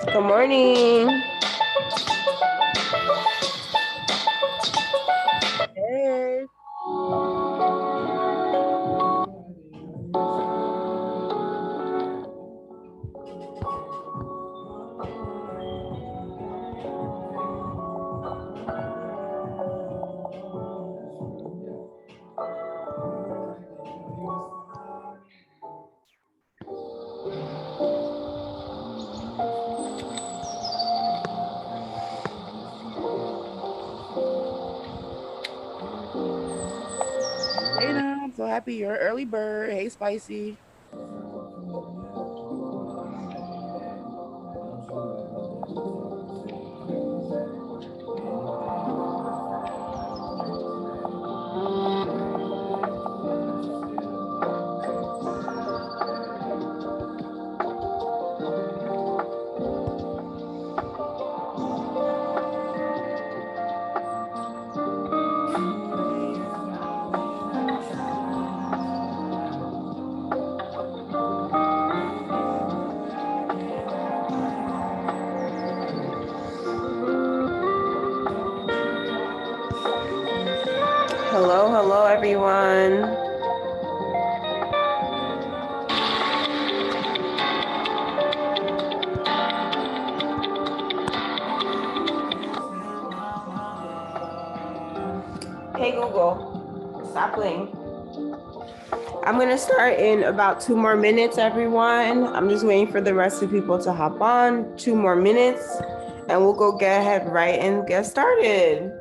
Good morning. Hey. Hey, I'm so happy you're an early bird. Hey, Spicy. Hello, everyone. Hey, Google, stop playing. I'm going to start in about 2 more minutes, everyone. I'm just waiting for the rest of the people to hop on. 2 more minutes, and we'll go get ahead right and get started.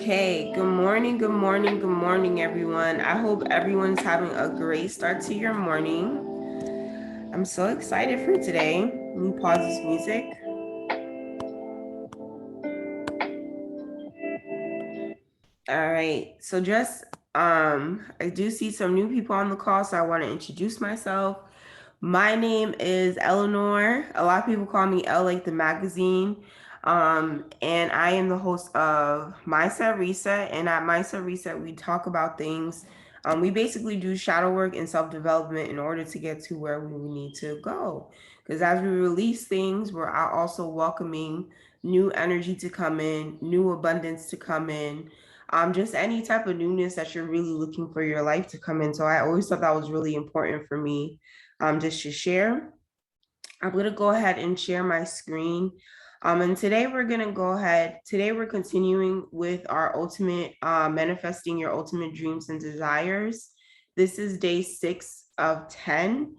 Okay, good morning, everyone. I hope everyone's having a great start to your morning. I'm so excited for today. Let me pause this music. All right, so just I do see some new people on the call, so I want to introduce myself. My name is Eleanor. A lot of people call me Elle like the magazine. And I am the host of Mindset Reset. And at Mindset Reset, we talk about things. We basically do shadow work and self development in order to get to where we need to go. Because as we release things, we're also welcoming new energy to come in, new abundance to come in, just any type of newness that you're really looking for your life to come in. So I always thought that was really important for me, just to share. I'm going to go ahead and share my screen. And today we're continuing with our ultimate, manifesting your ultimate dreams and desires. This is day 6 of 10.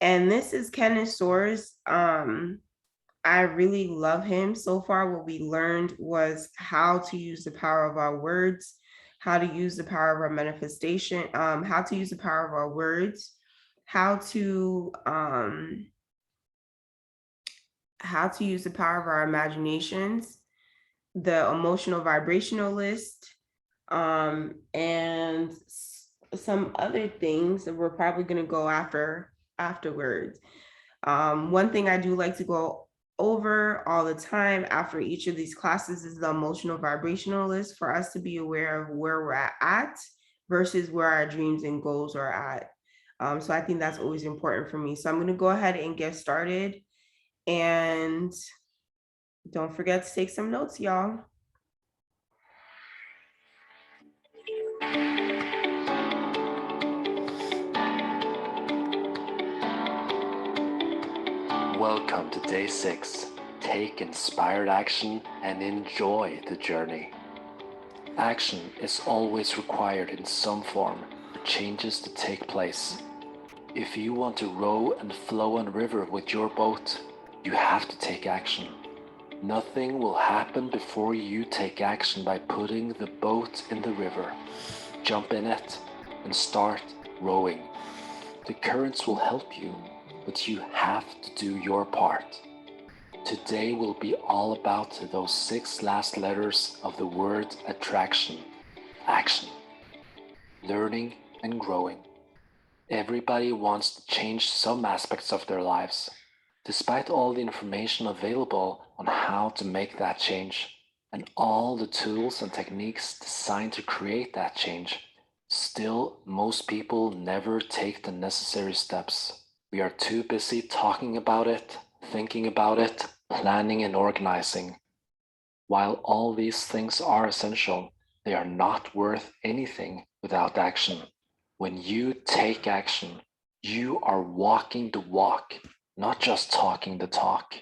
And this is Kenneth Soares. I really love him. So far, what we learned was how to use the power of our words, how to use the power of our manifestation, how to use the power of our words, how to um, how to use the power of our imaginations, the emotional vibrational list, and some other things that we're probably going to go afterwards. One thing I do like to go over all the time after each of these classes is the emotional vibrational list for us to be aware of where we're at versus where our dreams and goals are at. So I think that's always important for me. So I'm going to go ahead and get started. And don't forget to take some notes, y'all. Welcome to day 6. Take inspired action and enjoy the journey. Action is always required in some form for changes to take place. If you want to row and flow on a river with your boat, you have to take action. Nothing will happen before you take action by putting the boat in the river. Jump in it and start rowing. The currents will help you, but you have to do your part. Today will be all about those 6 last letters of the word attraction. Action. Learning and growing. Everybody wants to change some aspects of their lives. Despite all the information available on how to make that change, and all the tools and techniques designed to create that change, still most people never take the necessary steps. We are too busy talking about it, thinking about it, planning and organizing. While all these things are essential, they are not worth anything without action. When you take action, you are walking the walk, not just talking the talk.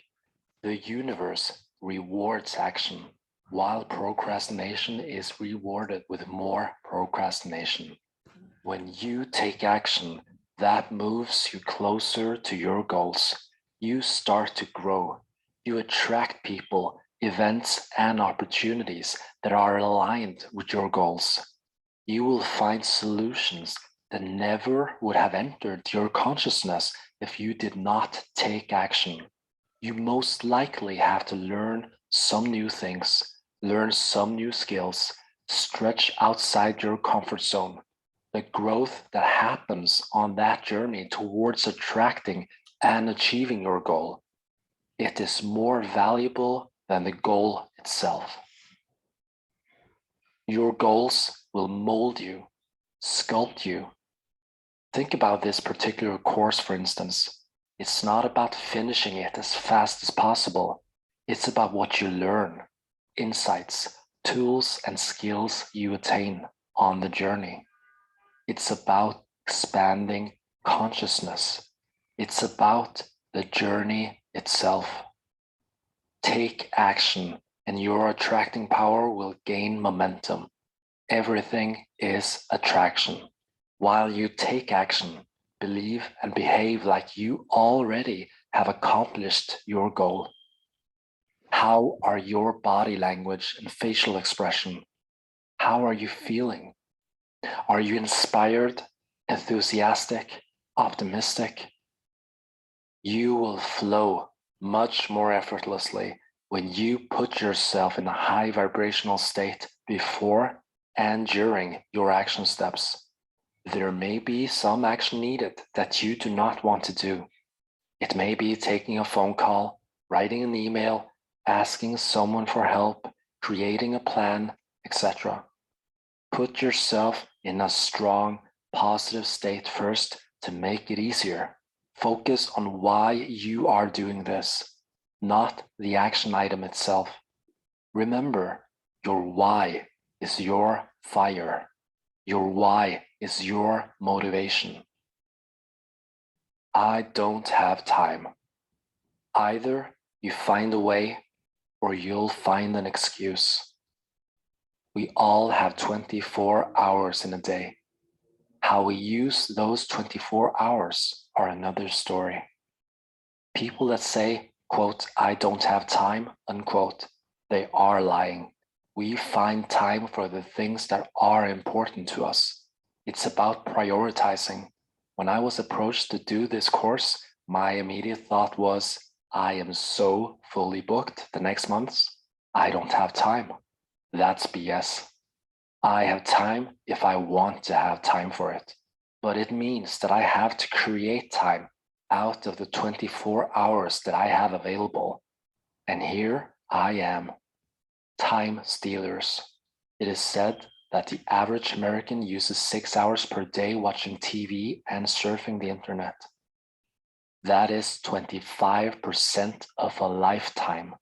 The universe rewards action, while procrastination is rewarded with more procrastination. When you take action, that moves you closer to your goals. You start to grow. You attract people, events, and opportunities that are aligned with your goals. You will find solutions that never would have entered your consciousness if you did not take action. You most likely have to learn some new things, learn some new skills, stretch outside your comfort zone. The growth that happens on that journey towards attracting and achieving your goal, it is more valuable than the goal itself. Your goals will mold you, sculpt you. Think about this particular course, for instance. It's not about finishing it as fast as possible. It's about what you learn, insights, tools, and skills you attain on the journey. It's about expanding consciousness. It's about the journey itself. Take action and your attracting power will gain momentum. Everything is attraction. While you take action, believe and behave like you already have accomplished your goal. How are your body language and facial expression? How are you feeling? Are you inspired, enthusiastic, optimistic? You will flow much more effortlessly when you put yourself in a high vibrational state before and during your action steps. There may be some action needed that you do not want to do. It may be taking a phone call, writing an email, asking someone for help, creating a plan, etc. Put yourself in a strong, positive state first to make it easier. Focus on why you are doing this, not the action item itself. Remember, your why is your fire. Your why is your motivation. I don't have time. Either you find a way or you'll find an excuse. We all have 24 hours in a day. How we use those 24 hours are another story. People that say, quote, I don't have time, unquote, they are lying. We find time for the things that are important to us. It's about prioritizing. When I was approached to do this course, my immediate thought was, I am so fully booked the next months, I don't have time. That's BS. I have time if I want to have time for it. But it means that I have to create time out of the 24 hours that I have available. And here I am. Time stealers. It is said that the average American uses 6 hours per day watching TV and surfing the internet. That is 25% of a lifetime.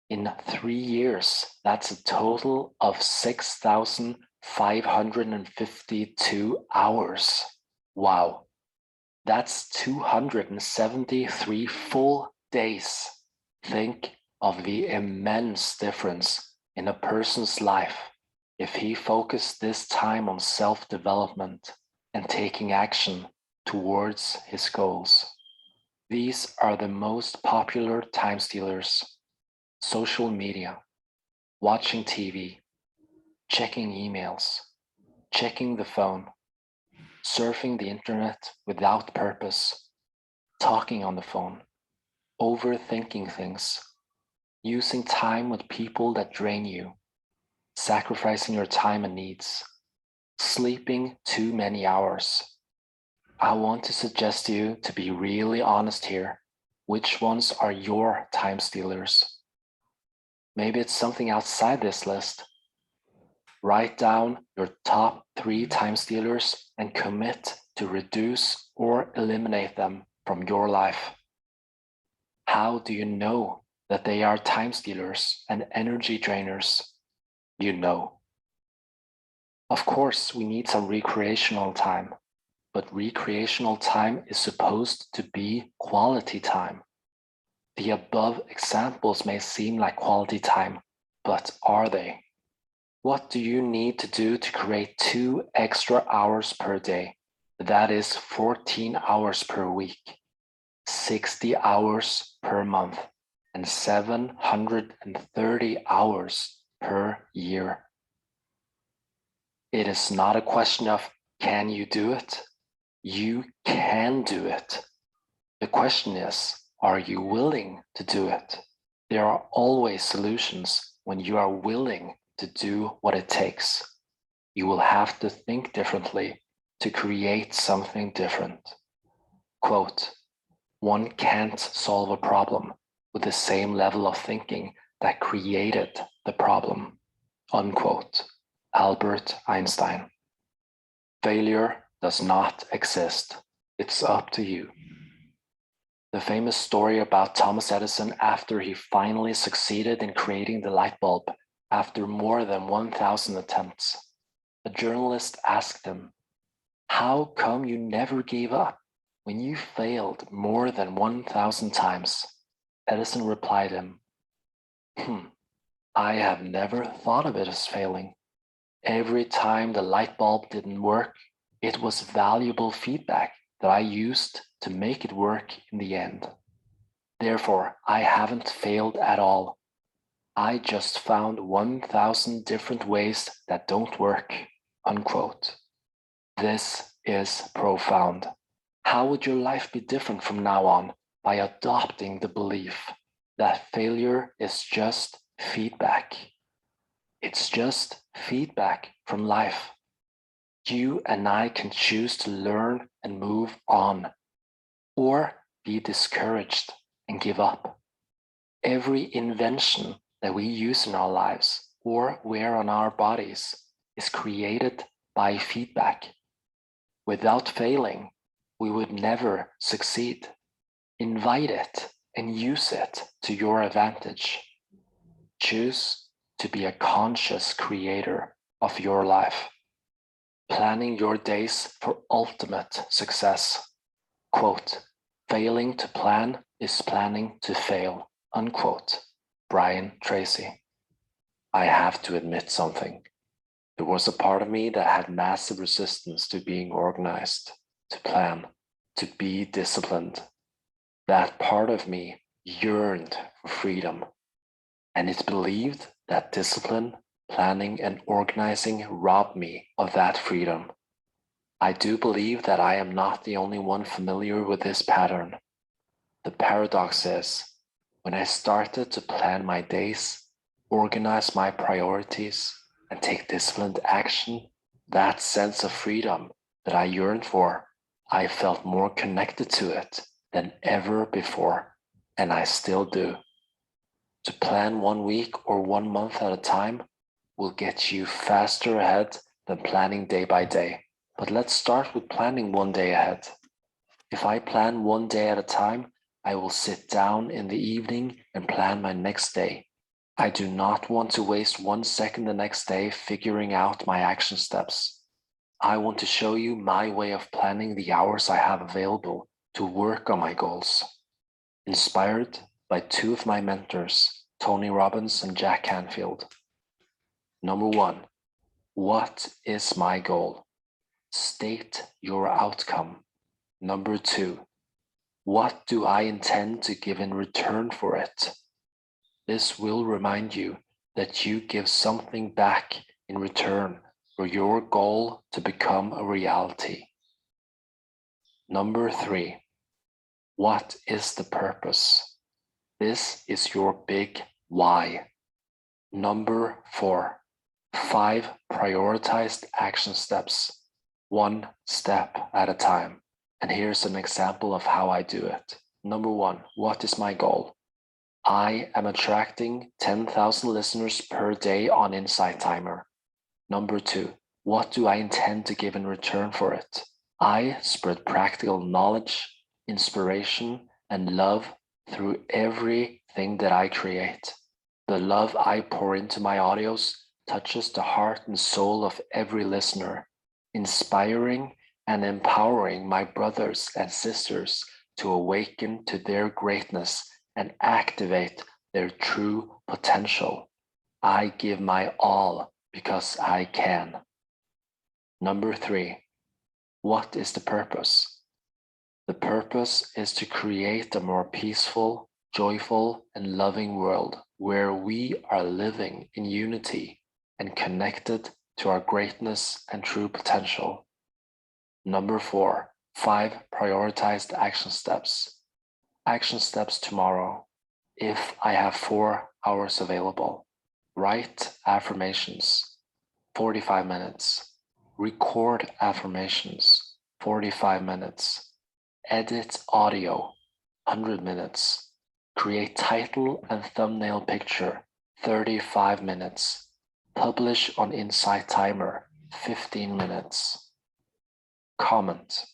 In 3 years, that's a total of 6,552 hours. Wow, that's 273 full days. Think of the immense difference in a person's life if he focused this time on self-development and taking action towards his goals. These are the most popular time stealers: social media, watching TV, checking emails, checking the phone, surfing the internet without purpose, talking on the phone, overthinking things, using time with people that drain you, sacrificing your time and needs, sleeping too many hours. I want to suggest to you to be really honest here. Which ones are your time stealers? Maybe it's something outside this list. Write down your top 3 time stealers and commit to reduce or eliminate them from your life. How do you know that they are time stealers and energy drainers? You know. Of course, we need some recreational time, but recreational time is supposed to be quality time. The above examples may seem like quality time, but are they? What do you need to do to create 2 extra hours per day? That is 14 hours per week, 60 hours per month, and 730 hours per year. It is not a question of can you do it? You can do it. The question is, are you willing to do it? There are always solutions when you are willing to do what it takes. You will have to think differently to create something different. Quote, one can't solve a problem with the same level of thinking that created the problem. Unquote. Albert Einstein. Failure does not exist. It's up to you. The famous story about Thomas Edison after he finally succeeded in creating the light bulb after more than 1,000 attempts. A journalist asked him, "How come you never gave up when you failed more than 1,000 times?" Edison replied him, I have never thought of it as failing. Every time the light bulb didn't work, it was valuable feedback that I used to make it work in the end. Therefore, I haven't failed at all. I just found 1,000 different ways that don't work. Unquote. This is profound. How would your life be different from now on by adopting the belief that failure is just feedback? It's just feedback from life. You and I can choose to learn and move on, or be discouraged and give up. Every invention that we use in our lives or wear on our bodies is created by feedback. Without failing, we would never succeed. Invite it and use it to your advantage. Choose to be a conscious creator of your life, planning your days for ultimate success. Quote, failing to plan is planning to fail. Unquote. Brian Tracy. I have to admit something. There was a part of me that had massive resistance to being organized, to plan, to be disciplined. That part of me yearned for freedom, and it believed that discipline, planning, and organizing robbed me of that freedom. I do believe that I am not the only one familiar with this pattern. The paradox is, when I started to plan my days, organize my priorities, and take disciplined action, that sense of freedom that I yearned for, I felt more connected to it than ever before, and I still do. To plan 1 week or 1 month at a time will get you faster ahead than planning day by day. But let's start with planning 1 day ahead. If I plan 1 day at a time, I will sit down in the evening and plan my next day. I do not want to waste 1 second the next day figuring out my action steps. I want to show you my way of planning the hours I have available to work on my goals. Inspired by 2 of my mentors, Tony Robbins and Jack Canfield. Number 1, what is my goal? State your outcome. Number 2, what do I intend to give in return for it? This will remind you that you give something back in return for your goal to become a reality. Number 3, what is the purpose? This is your big why. Number 4, 5 prioritized action steps, 1 step at a time. And here's an example of how I do it. Number 1, what is my goal? I am attracting 10,000 listeners per day on Insight Timer. Number 2, what do I intend to give in return for it? I spread practical knowledge, inspiration, and love through everything that I create. The love I pour into my audios touches the heart and soul of every listener, inspiring and empowering my brothers and sisters to awaken to their greatness and activate their true potential. I give my all because I can. Number 3, what is the purpose? The purpose is to create a more peaceful, joyful, and loving world where we are living in unity and connected to our greatness and true potential. Number 4, 5 prioritized action steps. Action steps tomorrow. If I have 4 hours available, write affirmations, 45 minutes. Record affirmations, 45 minutes. Edit audio, 100 minutes. Create title and thumbnail picture, 35 minutes. Publish on Insight Timer, 15 minutes. Comment.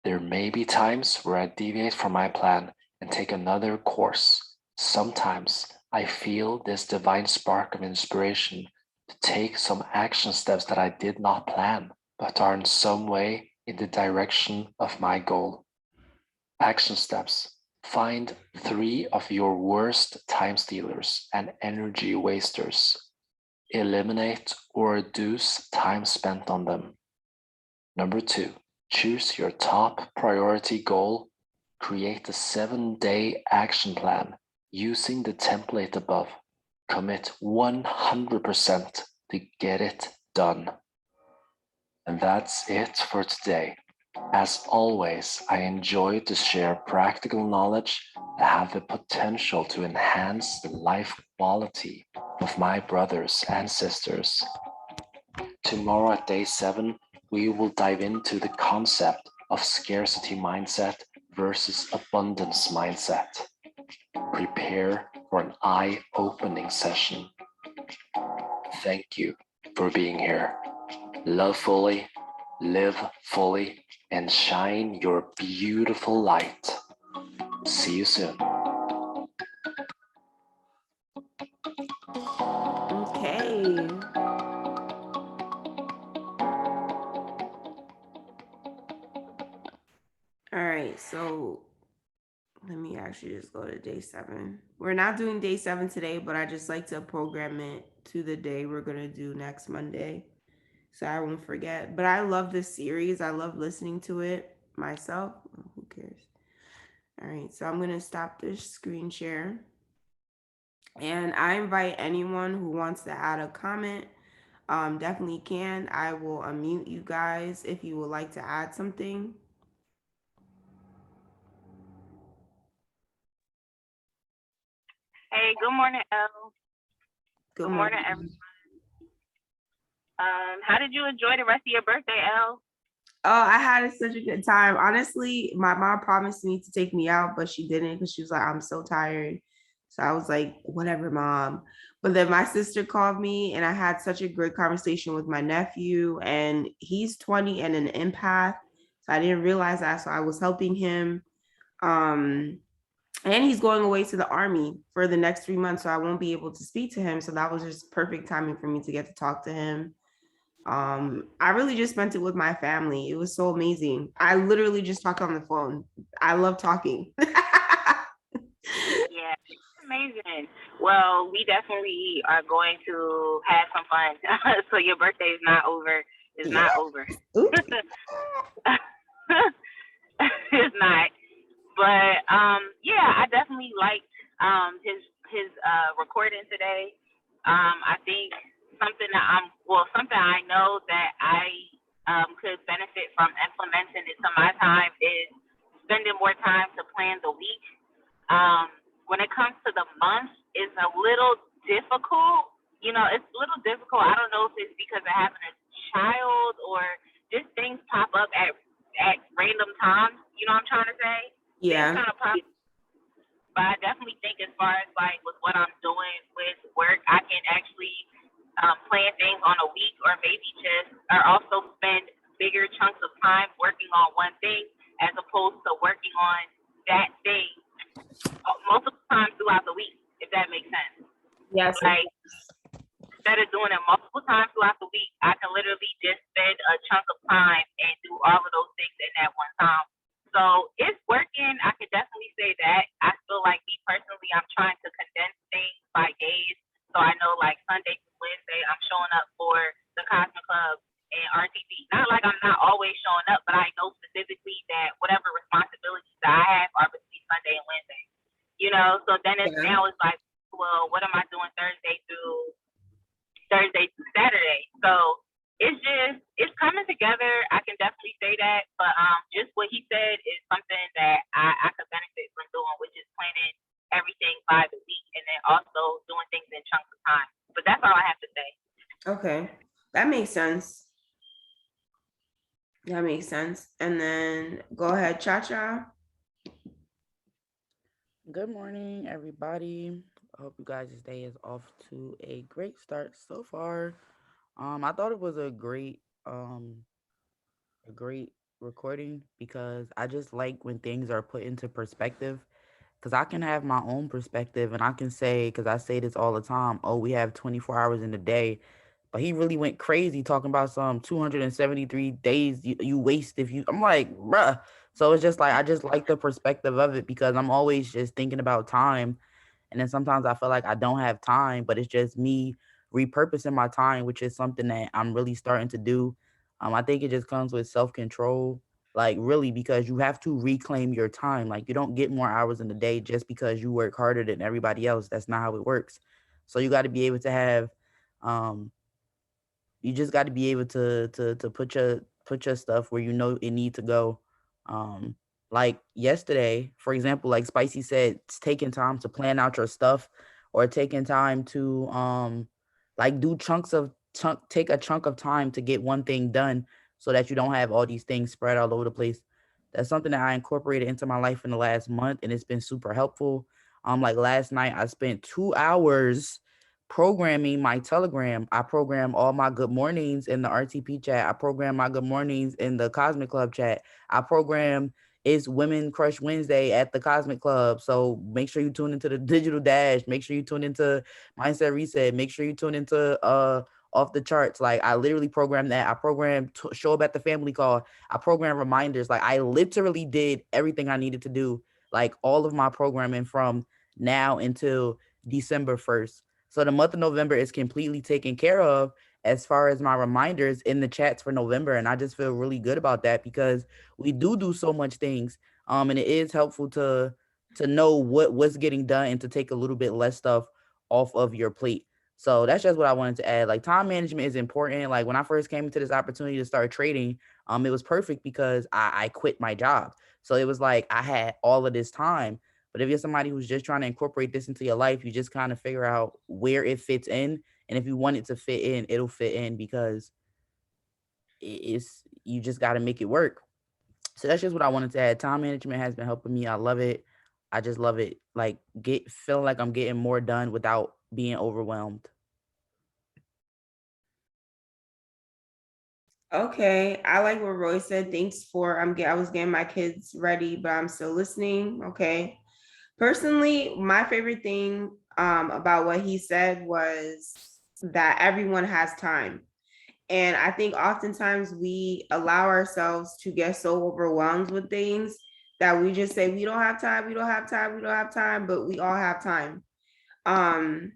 There may be times where I deviate from my plan and take another course. Sometimes I feel this divine spark of inspiration to take some action steps that I did not plan, but are in some way in the direction of my goal. Action steps. Find 3 of your worst time stealers and energy wasters. Eliminate or reduce time spent on them. Number 2, choose your top priority goal. Create a 7-day action plan using the template above. Commit 100% to get it done. And that's it for today. As always, I enjoy to share practical knowledge that have the potential to enhance the life quality of my brothers and sisters. Tomorrow at day 7, we will dive into the concept of scarcity mindset versus abundance mindset. Prepare for an eye-opening session. Thank you for being here. Love fully, live fully, and shine your beautiful light. See you soon. Okay. All right, so let me actually just go to day 7. We're not doing day 7 today, but I just like to program it to the day we're going to do next Monday, so I won't forget. But I love this series. I love listening to it myself. Who cares? All right, so I'm going to stop this screen share. And I invite anyone who wants to add a comment, definitely can. I will unmute you guys if you would like to add something. Hey, good morning, Elle. Good morning, everyone. How did you enjoy the rest of your birthday, Elle? Oh, I had such a good time. Honestly, my mom promised me to take me out, but she didn't because she was like, I'm so tired. So I was like, whatever, mom. But then my sister called me and I had such a great conversation with my nephew, and he's 20 and an empath. So I didn't realize that. So I was helping him. Um, and he's going away to the army for the next 3 months. So I won't be able to speak to him. So that was just perfect timing for me to get to talk to him. I really just spent it with my family. It was so amazing. I literally just talked on the phone. I love talking. Yeah, amazing. Well, we definitely are going to have some fun. So your birthday is not over. It's Yeah. not over. Oops. It's not. But yeah, I definitely liked his recording today. I think something I know that I could benefit from implementing into my time is spending more time to plan the week. When it comes to the month, it's a little difficult. It's a little difficult. I don't know if it's because of having a child or just things pop up at random times. You know what I'm trying to say? Things Yeah. kind of pop. But I definitely think as far as like with what I'm doing with work, I can actually plan things on a week or maybe or also spend bigger chunks of time working on one thing as opposed to working on that thing multiple times throughout the week, if that makes sense. Yes. Like, instead of doing it multiple times throughout the week, I can literally just spend a chunk of time and do all of those things in that one time. So it's working. I could definitely say that. I feel like me personally, I'm trying to condense things by days. So I know like Sunday through Wednesday, I'm showing up for the Cosmic Club and RTP. Not like I'm not always showing up, but I know specifically that whatever responsibilities that I have are between Sunday and Wednesday. So then now it's like, well, what am I doing Thursday through Saturday? So it's coming together. I can definitely say that. But just what he said is something that I could benefit from doing, which is planning everything by the week and then also doing things in chunks of time. But that's all I have to say. Okay. That makes sense. That makes sense. And then go ahead, Cha-Cha. Good morning, everybody. I hope you guys' day is off to a great start so far. I thought it was a great recording because I just like when things are put into perspective. Because I can have my own perspective and I can say, because I say this all the time, oh, we have 24 hours in a day. But he really went crazy talking about some 273 days you waste if you. I'm like, bruh. So it's just like, I just like the perspective of it because I'm always just thinking about time. And then sometimes I feel like I don't have time, but it's just me repurposing my time, which is something that I'm really starting to do. I think it just comes with self control, like really, because you have to reclaim your time. Like you don't get more hours in the day just because you work harder than everybody else. That's not how it works. So you got to be able to have, um, you just got to be able to put your stuff where you know it need to go. Um, like yesterday, for example, like Spicy said, it's taking time to plan out your stuff or taking time to like do take a chunk of time to get one thing done so that you don't have all these things spread all over the place. That's something that I incorporated into my life in the last month and it's been super helpful. Like last night I spent 2 hours programming my Telegram. I program all my good mornings in the RTP chat. I program my good mornings in the Cosmic Club chat. I program it's Women Crush Wednesday at the Cosmic Club. So make sure you tune into the Digital Dash. Make sure you tune into Mindset Reset. Make sure you tune into Off the Charts. Like I literally program that. I program show up at the family call. I program reminders. Like I literally did everything I needed to do. Like all of my programming from now until December 1st. So the month of November is completely taken care of as far as my reminders in the chats for November. And I just feel really good about that because we do so much things. And it is helpful to know what's getting done and to take a little bit less stuff off of your plate. So that's just what I wanted to add. Like time management is important. Like when I first came into this opportunity to start trading, it was perfect because I quit my job. So it was like I had all of this time. But if you're somebody who's just trying to incorporate this into your life, you just kind of figure out where it fits in. And if you want it to fit in, it'll fit in because it's you just got to make it work. So that's just what I wanted to add. Time management has been helping me. I love it. I just love it. Like feeling like I'm getting more done without being overwhelmed. Okay, I like what Roy said. Thanks for I was getting my kids ready, but I'm still listening. Okay. Personally, my favorite thing about what he said was that everyone has time. And I think oftentimes we allow ourselves to get so overwhelmed with things that we just say we don't have time, we don't have time, we don't have time, but we all have time. Um,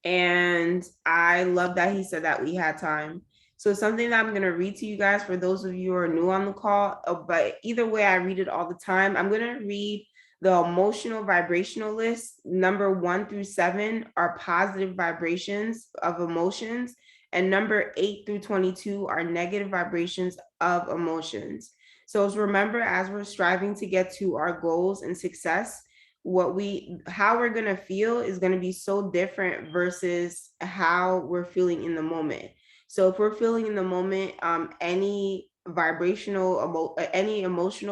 and I love that he said that we had time. So something that I'm going to read to you guys for those of you who are new on the call, but either way, I read it all the time. I'm going to read the emotional vibrational list. Number 1 through 7 are positive vibrations of emotions, and number 8 through 22 are negative vibrations of emotions. So remember, as we're striving to get to our goals and success, how we're going to feel is going to be so different versus how we're feeling in the moment. So if we're feeling in the moment, any emotional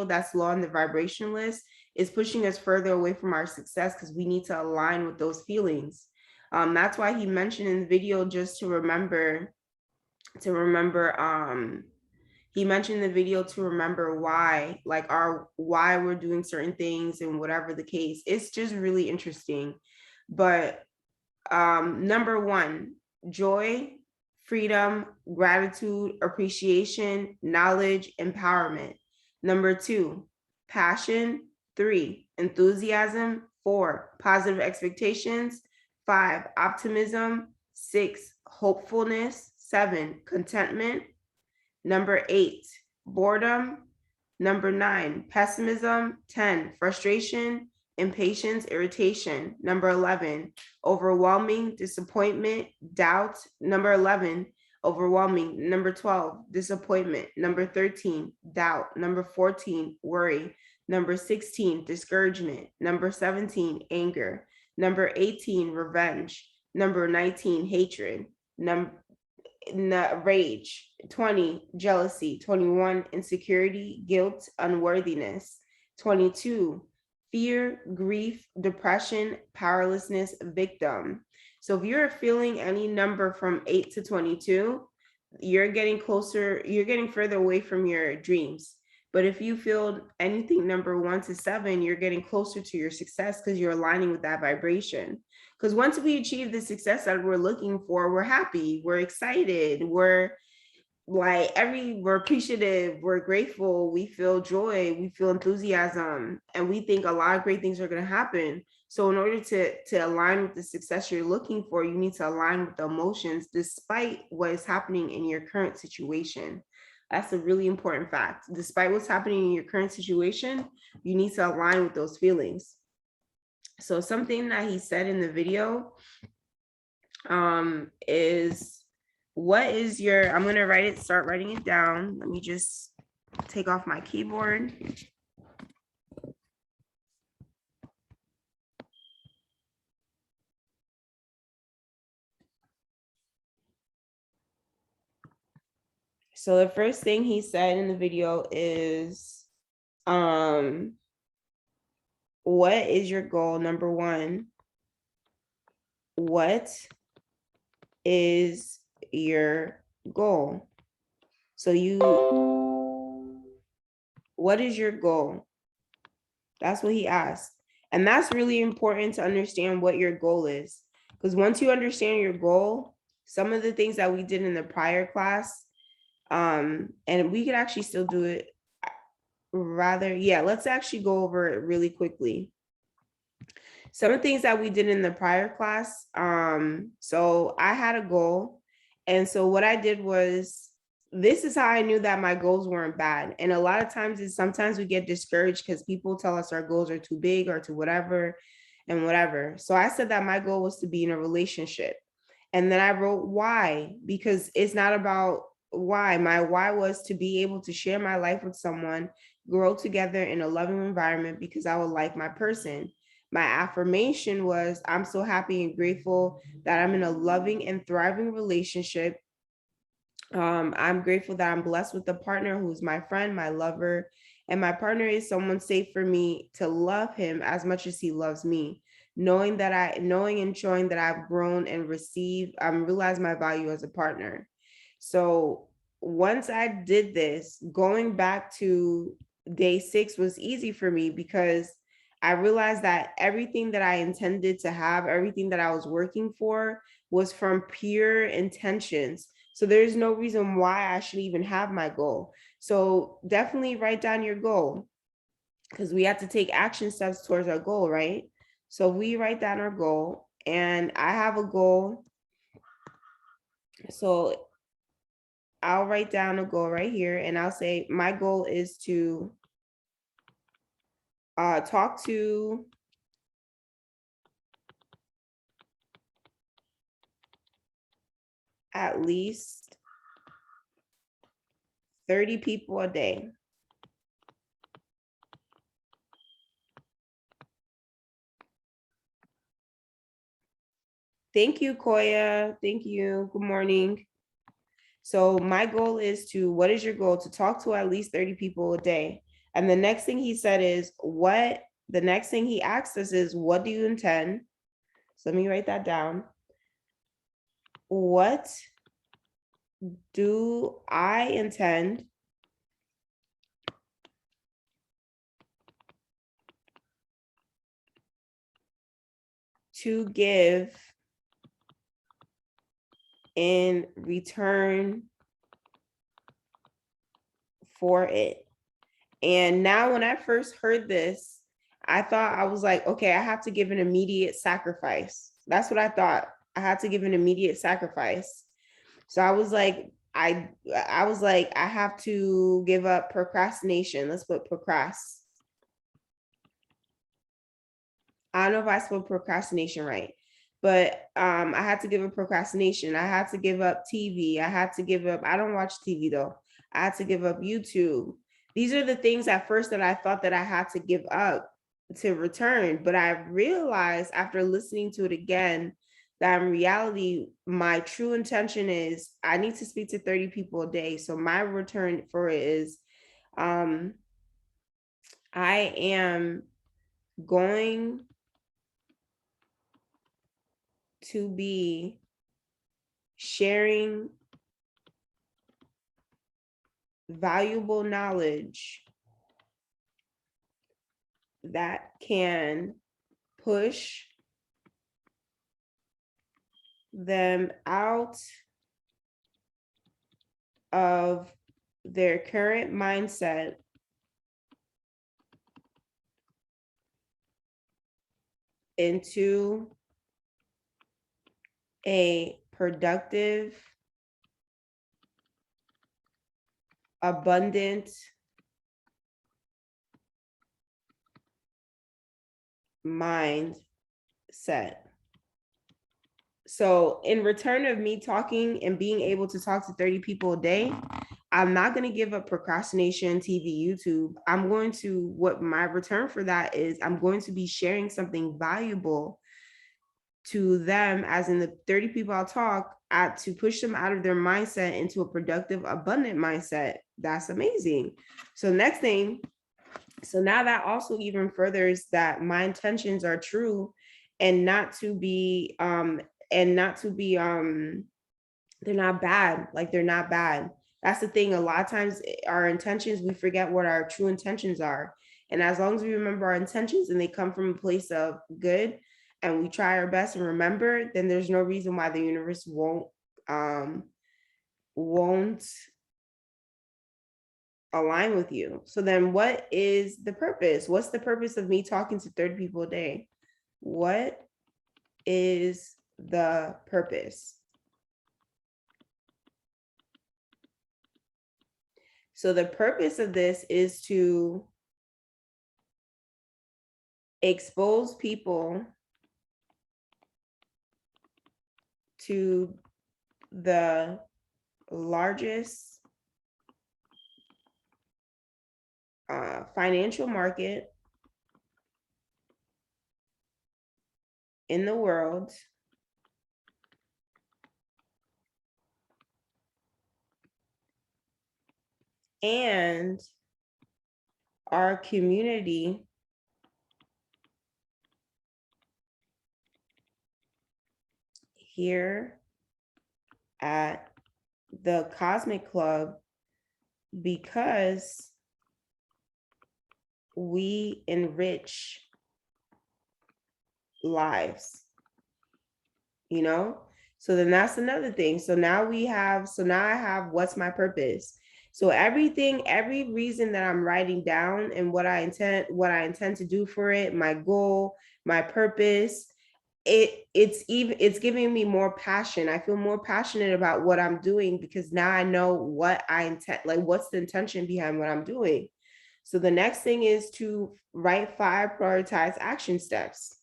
that's low on the vibration list is pushing us further away from our success, because we need to align with those feelings. That's why he mentioned in the video, just to remember he mentioned in the video to remember why, why we're doing certain things and whatever the case. It's just really interesting. But number 1, joy, freedom, gratitude, appreciation, knowledge, empowerment. Number 2, passion. 3, enthusiasm. 4, positive expectations. 5, optimism. 6, hopefulness. 7, contentment. Number 8, boredom. Number 9, pessimism. 10, frustration, impatience, irritation. Number 11, overwhelming, disappointment, doubt. Number 11, overwhelming. Number 12, disappointment. Number 13, doubt. Number 14, worry. Number 16, discouragement. Number 17, anger. Number 18, revenge. Number 19, hatred. Rage. 20, jealousy. 21, insecurity, guilt, unworthiness. 22, fear, grief, depression, powerlessness, victim. So if you're feeling any number from 8 to 22, you're getting further away from your dreams. But if you feel anything number 1 to 7, you're getting closer to your success, because you're aligning with that vibration. Because once we achieve the success that we're looking for, we're happy, we're excited, we're appreciative, we're grateful, we feel joy, we feel enthusiasm, and we think a lot of great things are going to happen. So in order to align with the success you're looking for, you need to align with the emotions despite what is happening in your current situation. That's a really important fact. Despite what's happening in your current situation, you need to align with those feelings. So something that he said in the video is, what is your, I'm going to start writing it down. Let me just take off my keyboard. So the first thing he said in the video is, what is your goal? Number 1, what is your goal? So what is your goal? That's what he asked. And that's really important to understand what your goal is. Because once you understand your goal, some of the things that we did in the prior class, and we could actually still do it let's actually go over it really quickly. Some of the things that we did in the prior class, so I had a goal. And so what I did was, this is how I knew that my goals weren't bad. And a lot of times sometimes we get discouraged because people tell us our goals are too big or too whatever and whatever. So I said that my goal was to be in a relationship. And then I wrote why, because it's not about why. My why was to be able to share my life with someone, grow together in a loving environment, because I would like my person. My affirmation was, I'm so happy and grateful that I'm in a loving and thriving relationship. I'm grateful that I'm blessed with a partner who's my friend, my lover, And my partner is someone safe for me to love him as much as he loves me. Knowing and showing that I've grown and received, realized my value as a partner. So once I did this, going back to day 6 was easy for me because I realized that everything that I intended to have, everything that I was working for was from pure intentions. So there's no reason why I should even have my goal. So definitely write down your goal because we have to take action steps towards our goal, right? So we write down our goal, and I have a goal. So I'll write down a goal right here, and I'll say my goal is to talk to at least 30 people a day. Thank you, Koya. Thank you. Good morning. So my goal is to, what is your goal? To talk to at least 30 people a day. And the next thing he said is, the next thing he asked us is, what do you intend? So let me write that down. What do I intend to give in return for it? And now when I first heard this, I thought, I was like, okay, I have to give an immediate sacrifice. That's what I thought. I had to give an immediate sacrifice. So I was like, I was like, I have to give up procrastination. Let's put procrast. I don't know if I spelled procrastination right, but I had to give up procrastination. I had to give up TV. I had to give up, I don't watch TV though. I had to give up YouTube. These are the things at first that I thought that I had to give up to return, but I realized after listening to it again that in reality, my true intention is I need to speak to 30 people a day. So my return for it is I am going to be sharing valuable knowledge that can push them out of their current mindset into a productive, abundant mindset. So in return of me talking and being able to talk to 30 people a day, I'm not going to give up procrastination, TV, YouTube. I'm going to, what my return for that is, I'm going to be sharing something valuable to them, as in the 30 people I'll talk at, to push them out of their mindset into a productive, abundant mindset. That's amazing. So next thing, so now that also even furthers that my intentions are true and not to be they're not bad. Like, they're not bad. That's the thing. A lot of times our intentions, we forget what our true intentions are. And as long as we remember our intentions and they come from a place of good and we try our best and remember, then there's no reason why the universe won't align with you. So then what is the purpose? What's the purpose of me talking to 30 people a day? What is the purpose? So the purpose of this is to expose people to the largest financial market in the world, and our community here at the Cosmic Club because we enrich lives, you know? So then that's another thing. So now I have what's my purpose? So everything, every reason that I'm writing down and what I intend to do for it, my goal, my purpose, it's giving me more passion. I feel more passionate about what I'm doing because now I know what I intend, like what's the intention behind what I'm doing. So the next thing is to write 5 prioritized action steps.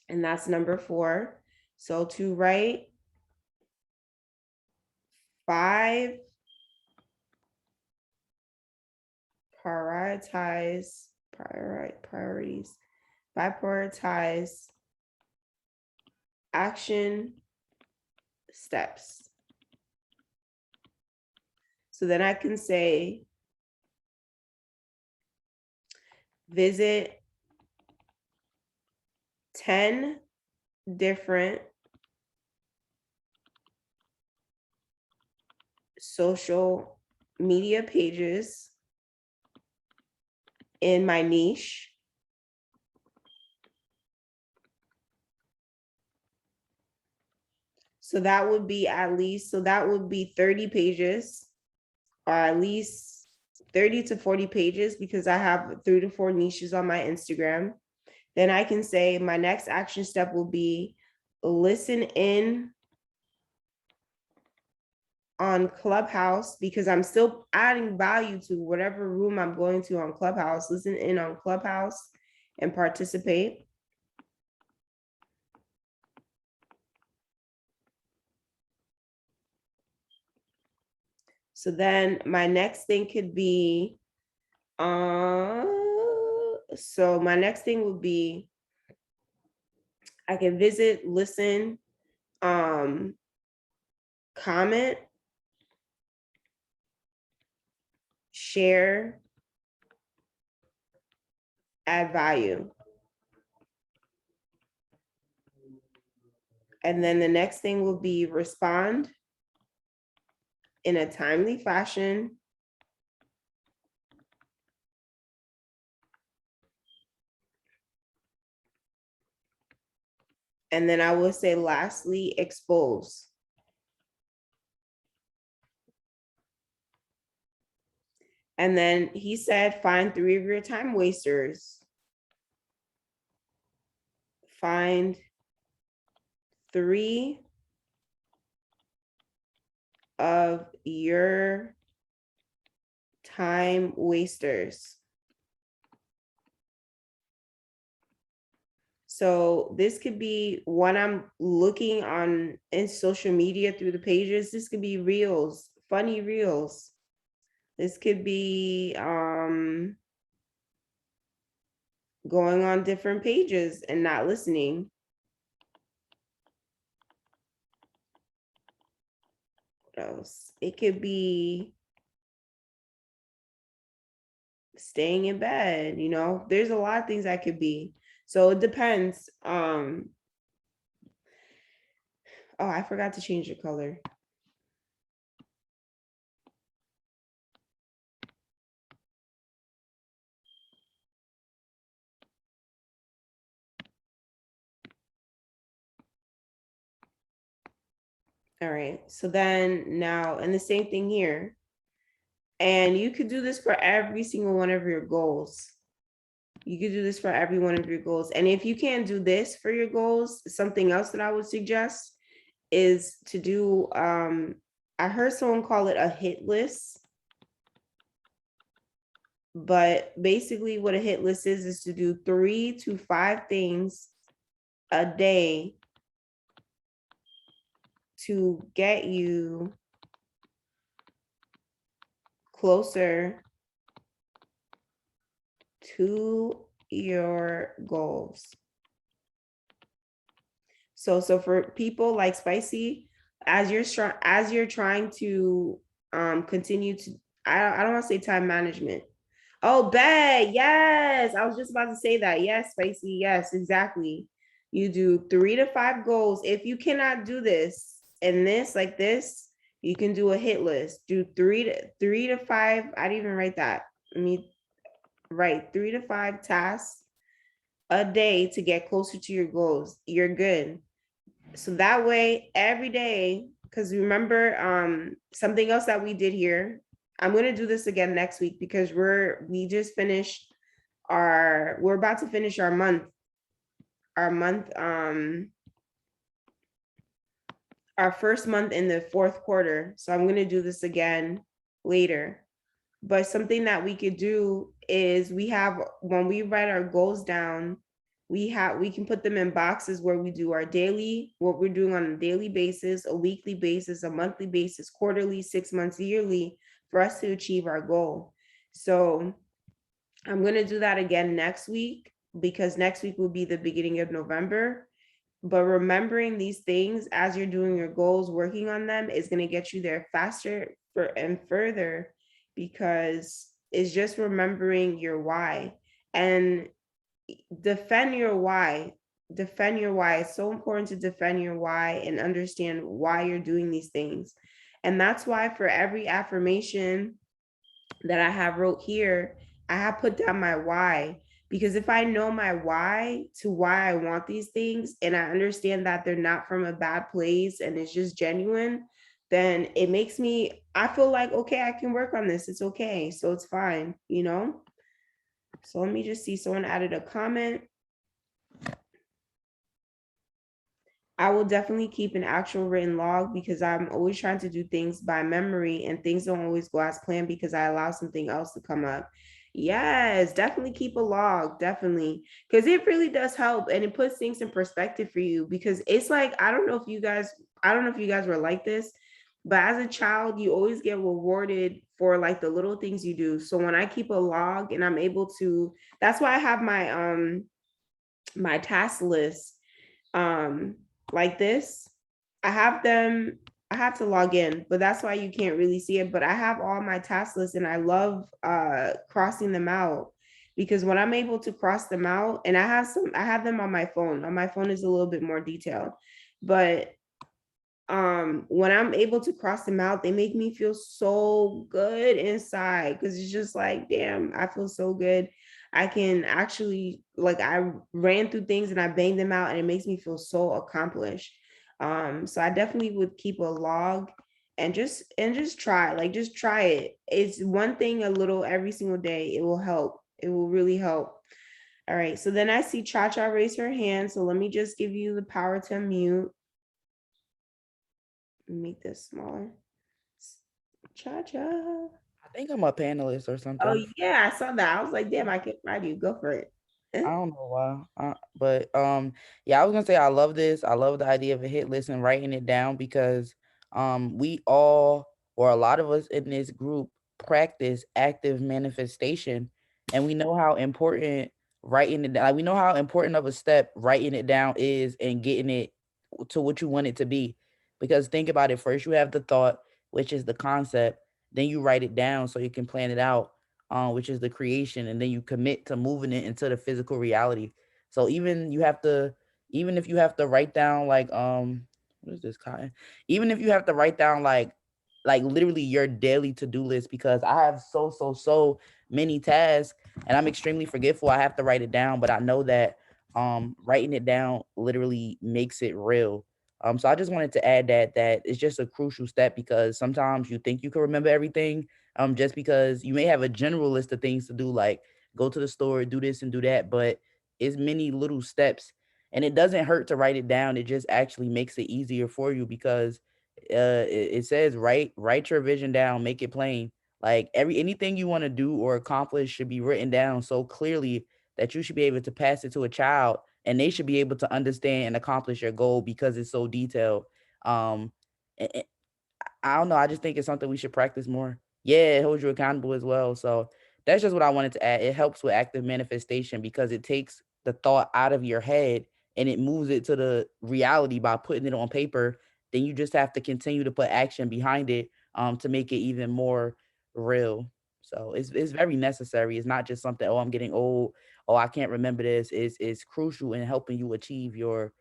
And that's number 4. So to write 5 priorities, 5 prioritized action steps. So then I can say, visit 10 different social media pages in my niche. So that would be 30 pages, or at least 30 to 40 pages, because I have 3 to 4 niches on my Instagram. Then I can say my next action step will be listen in on Clubhouse, because I'm still adding value to whatever room I'm going to on Clubhouse. Listen in on Clubhouse and participate. So then my next thing could be, so my next thing would be, I can visit, listen, comment, share, add value. And then the next thing will be respond in a timely fashion. And then I will say lastly, expose. And then he said, find 3 of your time wasters. Find 3 of your time wasters. So this could be when I'm looking on in social media through the pages. This could be reels, funny reels. This could be going on different pages and not listening. What else? It could be staying in bed, you know, there's a lot of things that could be. So it depends. Oh, I forgot to change the color. All right, so then now, and the same thing here. And you could do this for every single one of your goals. You could do this for every one of your goals. And if you can't do this for your goals, something else that I would suggest is to do, I heard someone call it a hit list. But basically what a hit list is to do 3 to 5 things a day to get you closer to your goals. So for people like Spicy, as you're trying to continue to, I don't want to say time management, Oh, bet. Yes. I was just about to say that. Yes, Spicy. Yes, exactly. You do 3 to 5 goals. If you cannot do this and this, like this, you can do a hit list. Do 3 to 5. I didn't even write that. Let me write 3 to 5 tasks a day to get closer to your goals. You're good. So that way, every day, because remember, something else that we did here. I'm gonna do this again next week because we just finished we're about to finish our month, our first month in the fourth quarter. So I'm gonna do this again later. But something that we could do is when we write our goals down, we can put them in boxes where we do our daily, what we're doing on a daily basis, a weekly basis, a monthly basis, quarterly, 6 months, yearly, for us to achieve our goal. So I'm gonna do that again next week because next week will be the beginning of November. But remembering these things as you're doing your goals, working on them is going to get you there faster and further, because it's just remembering your why and defend your why. Defend your why. It's so important to defend your why and understand why you're doing these things. And that's why for every affirmation that I have wrote here, I have put down my why. Because if I know my why to why I want these things and I understand that they're not from a bad place and it's just genuine, then it makes me, I feel like, okay, I can work on this. It's okay. So it's fine, you know? So let me just see. Someone added a comment. I will definitely keep an actual written log because I'm always trying to do things by memory and things don't always go as planned because I allow something else to come up. Yes, definitely keep a log, definitely. Because it really does help and it puts things in perspective for you because it's like, I don't know if you guys were like this, but as a child, you always get rewarded for like the little things you do. So when I keep a log and I'm able to, that's why I have my task list um like this. I have them, I have to log in, but that's why you can't really see it. But I have all my task lists and I love crossing them out because when I'm able to cross them out, and I have them on my phone. On my phone is a little bit more detailed. But when I'm able to cross them out, they make me feel so good inside because it's just like, damn, I feel so good. I can actually, like, I ran through things and I banged them out and it makes me feel so accomplished. So I definitely would keep a log and just try, like, just try it. It's one thing a little every single day. It will help. It will really help. All right. So then I see Cha Cha raise her hand. So let me just give you the power to unmute. Make this smaller. Cha Cha. I think I'm a panelist or Oh something. yeah, I saw that. I was like, damn, I can find you. Go for it. I don't know why, but yeah, I was gonna say I love this. I love the idea of a hit list and writing it down because we all, or a lot of us in this group, practice active manifestation, and we know how important writing it down. Like, we know how important of a step writing it down is and getting it to what you want it to be. Because think about it: first, you have the thought, which is the concept, then you write it down so you can plan it out, which is the creation, and then you commit to moving it into the physical reality. So even if you have to write down like what is this cotton? Even if you have to write down like literally your daily to-do list, because I have so many tasks and I'm extremely forgetful. I have to write it down, but I know that writing it down literally makes it real. So I just wanted to add that it's just a crucial step because sometimes you think you can remember everything, just because you may have a general list of things to do, like go to the store, do this and do that, but it's many little steps, and it doesn't hurt to write it down. It just actually makes it easier for you because it says write your vision down, make it plain. Like anything you want to do or accomplish should be written down so clearly that you should be able to pass it to a child and they should be able to understand and accomplish your goal because it's so detailed. Um, I don't know. I just think it's something we should practice more. Yeah, it holds you accountable as well. So that's just what I wanted to add. It helps with active manifestation because it takes the thought out of your head and it moves it to the reality by putting it on paper. Then you just have to continue to put action behind it to make it even more real. So it's very necessary. It's not just something, oh, I'm getting old, oh, I can't remember this. It's crucial in helping you achieve your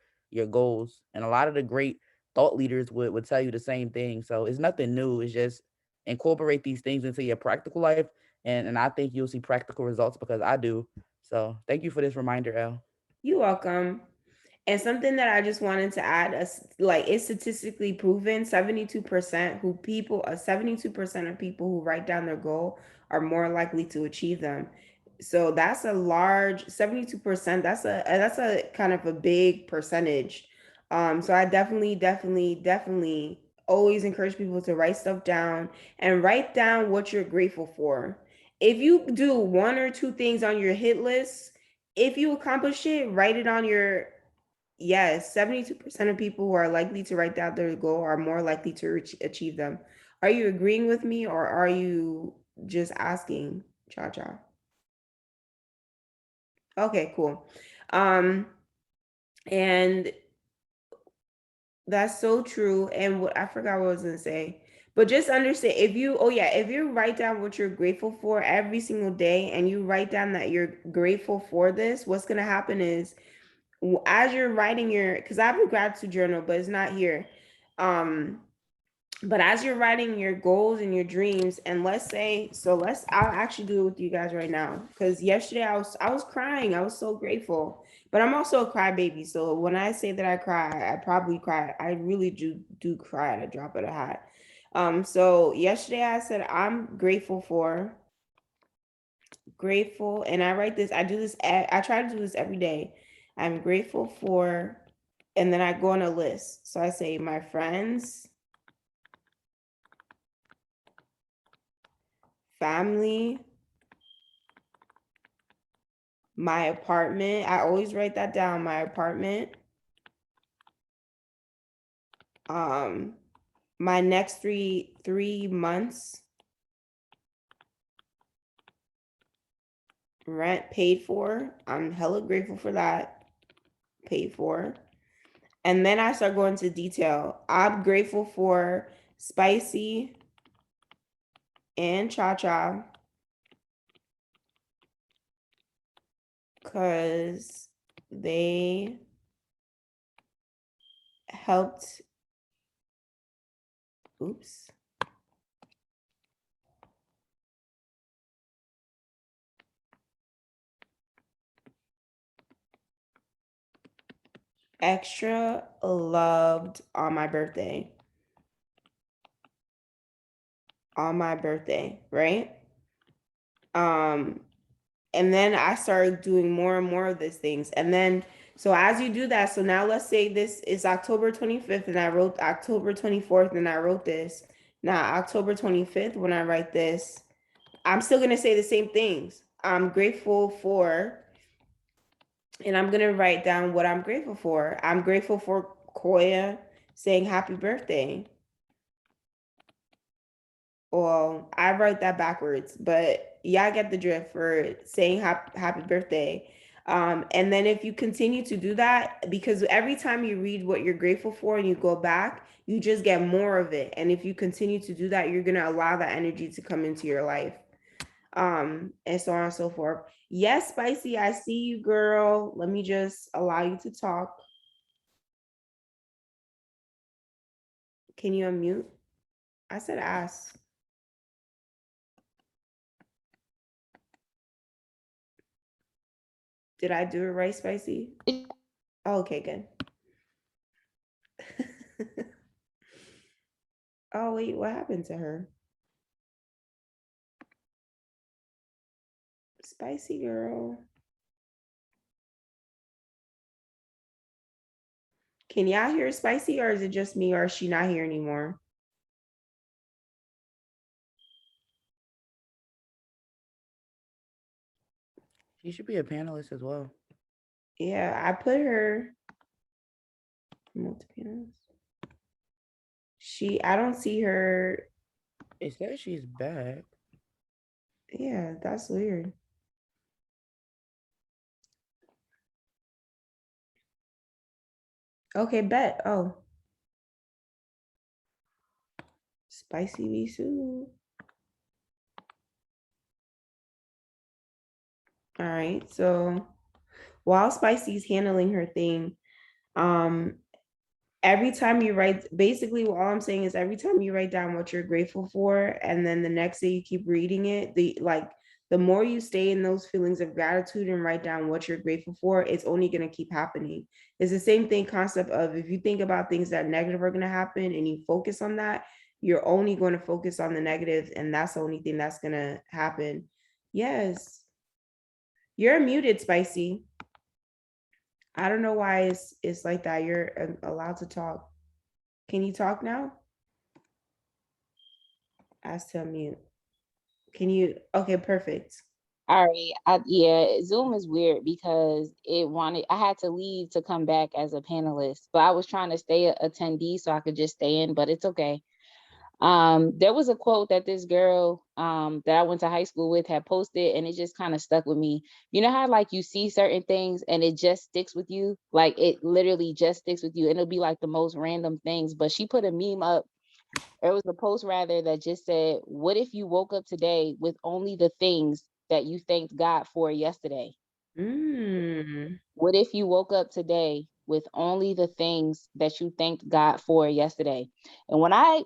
goals. And a lot of the great thought leaders would tell you the same thing. So it's nothing new. It's just incorporate these things into your practical life. And I think you'll see practical results because I do. So thank you for this reminder, El. You're welcome. And something that I just wanted to add, like it's statistically proven, 72% 72% of people who write down their goal are more likely to achieve them. So that's a large 72%. That's a kind of a big percentage. So I definitely always encourage people to write stuff down and write down what you're grateful for. If you do one or two things on your hit list, if you accomplish it, write it on your. Yes, 72% of people who are likely to write down their goal are more likely to achieve them. Are you agreeing with me or are you just asking, Cha Cha? Okay, cool. And that's so true. And what I forgot what I was gonna say. But just understand if you write down what you're grateful for every single day and you write down that you're grateful for this, what's gonna happen is as you're writing because I have a gratitude journal, but it's not here. But as you're writing your goals and your dreams, and I'll actually do it with you guys right now. Because yesterday I was crying. I was so grateful. But I'm also a crybaby. So when I say that I cry, I probably cry. I really do cry at a drop of a hat. So yesterday I said I'm grateful, and I write this. I try to do this every day. I'm grateful for, and then I go on a list. So I say my friends, family, my apartment. I always write that down. My apartment. My next three months rent paid for. I'm hella grateful for that. Paid for. And then I start going to detail. I'm grateful for Spicy and Cha Cha because they helped. Oops. Extra loved on my birthday. On my birthday, right? And then I started doing more and more of these things. And then, so as you do that, so now let's say this is October 25th and I wrote October 24th and I wrote this. Now, October 25th, when I write this, I'm still going to say the same things. I'm grateful for, and I'm going to write down what I'm grateful for. I'm grateful for Koya saying happy birthday. Well, I wrote that backwards, but yeah, I get the drift for saying happy birthday. And then if you continue to do that, because every time you read what you're grateful for and you go back, you just get more of it. And if you continue to do that, you're gonna allow that energy to come into your life. And so on and so forth. Yes, Spicy, I see you, girl. Let me just allow you to talk. Can you unmute? I said ask. Did I do it right, Spicy? Oh, okay, good. Oh, wait, what happened to her? Spicy girl. Can y'all hear Spicy or is it just me or is she not here anymore? She should be a panelist as well. Yeah, I put her. Multi-panelist. I don't see her. It says she's back. Yeah, that's weird. Okay, bet. Oh. Spicy Visu. All right. So while Spicy's handling her thing, every time you write, basically all I'm saying is every time you write down what you're grateful for, and then the next day you keep reading it, the more you stay in those feelings of gratitude and write down what you're grateful for, it's only going to keep happening. It's the same thing concept of if you think about things that negative are going to happen and you focus on that, you're only going to focus on the negative, and that's the only thing that's going to happen. Yes. You're muted, Spicy. I don't know why it's like that. You're allowed to talk. Can you talk now? Ask to unmute. Can you? Okay, perfect. All right. Yeah, Zoom is weird because I had to leave to come back as a panelist, but I was trying to stay a attendee so I could just stay in, but it's okay. There was a quote that this girl that I went to high school with had posted, and it just kind of stuck with me. You know how like you see certain things and it just sticks with you? Like it literally just sticks with you, and it'll be like the most random things. But she put a meme up. It was a post rather that just said, "What if you woke up today with only the things that you thanked God for yesterday?" What if you woke up today with only the things that you thanked God for yesterday? And when I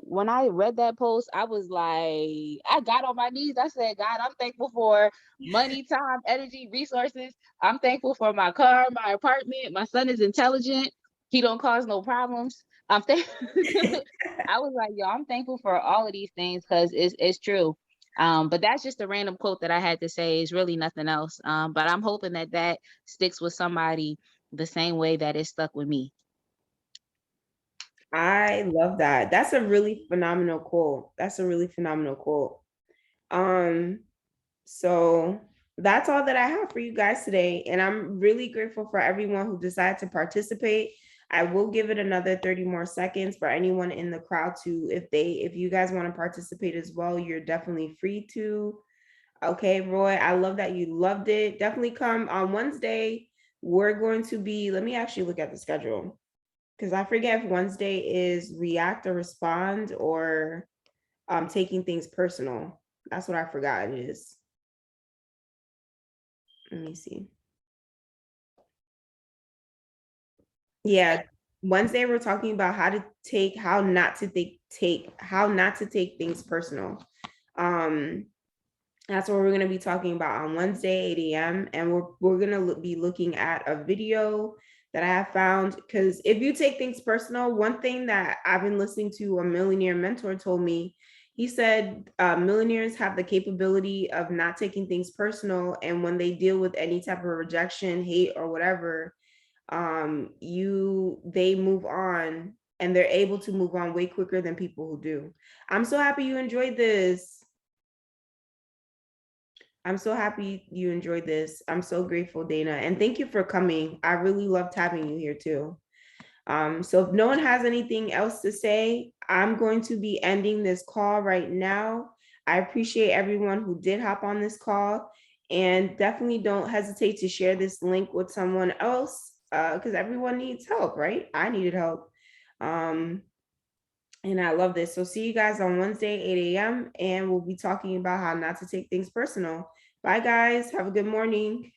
read that post, I was like, I got on my knees. I said, God, I'm thankful for money, time, energy, resources. I'm thankful for my car, my apartment. My son is intelligent. He don't cause no problems. I'm I was like, yo, I'm thankful for all of these things because it's true. But that's just a random quote that I had to say. Is really nothing else. But I'm hoping that sticks with somebody the same way that it stuck with me. I love that. That's a really phenomenal quote. That's a really phenomenal quote. So that's all that I have for you guys today. And I'm really grateful for everyone who decided to participate. I will give it another 30 more seconds for anyone in the crowd to, if you guys want to participate as well, you're definitely free to. Okay, Roy, I love that you loved it. Definitely come on Wednesday. We're going to be, let me actually look at the schedule because I forget if Wednesday is react or respond or taking things personal. That's what I forgot it is. Let me see. Yeah, Wednesday we're talking about how not to take things personal. That's what we're going to be talking about on Wednesday, 8 a.m. And we're going to be looking at a video that I have found, because if you take things personal, one thing that I've been listening to a millionaire mentor told me, he said millionaires have the capability of not taking things personal. And when they deal with any type of rejection, hate, or whatever, they move on, and they're able to move on way quicker than people who do. I'm so happy you enjoyed this. I'm so happy you enjoyed this. I'm so grateful, Dana. And thank you for coming. I really loved having you here too. So if no one has anything else to say, I'm going to be ending this call right now. I appreciate everyone who did hop on this call, and definitely don't hesitate to share this link with someone else because everyone needs help, right? I needed help. And I love this. So see you guys on Wednesday, 8 a.m. And we'll be talking about how not to take things personal. Bye, guys. Have a good morning.